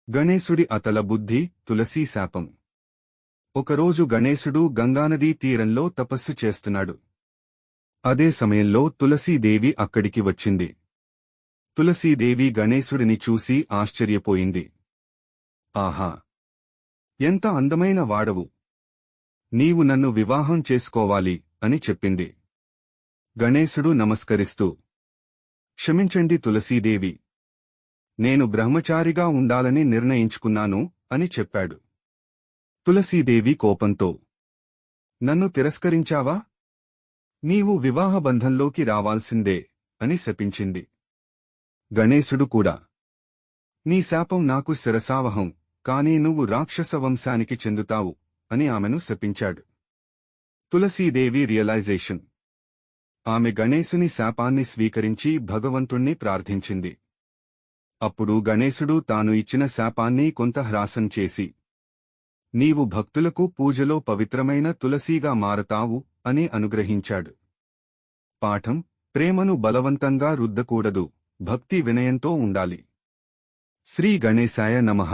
గణేశుడి అతల బుద్ధి, తులసీ శాపం. ఒకరోజు గణేశుడు గంగానదీ తీరంలో తపస్సు చేస్తున్నాడు. అదే సమయంలో తులసీదేవి అక్కడికి వచ్చింది. తులసీదేవి గణేశుడిని చూసి ఆశ్చర్యపోయింది. ఆహా! ఎంత అందమైన వాడవు! నీవు నన్ను వివాహం చేసుకోవాలి అని చెప్పింది. గణేశుడు నమస్కరిస్తూ, క్షమించండి తులసీదేవి, నేను బ్రహ్మచారిగా ఉండాలని నిర్ణయించుకున్నాను అని చెప్పాడు. తులసీదేవి కోపంతో, నన్ను తిరస్కరించావా? నీవు వివాహబంధంలోకి రావాల్సిందే అని శపించింది. గణేశుడు కూడా, నీ శాపం నాకు శిరసావహం, కాని నువ్వు రాక్షస వంశానికి చెందుతావు అని ఆమెను శపించాడు. తులసీదేవి రియలైజేషన్. ఆమె గణేశుని శాపాన్ని స్వీకరించి భగవంతుణ్ణి ప్రార్థించింది. అప్పుడు గణేశుడు తాను ఇచ్చిన శాపాన్ని కొంత హ్రాసం చేసి, నీవు భక్తులకు పూజలో పవిత్రమైన తులసీగా మారతావు అని అనుగ్రహించాడు. పాఠం: ప్రేమను బలవంతంగా రుద్దకూడదు, భక్తి వినయంతో ఉండాలి. శ్రీ గణేశాయ నమః.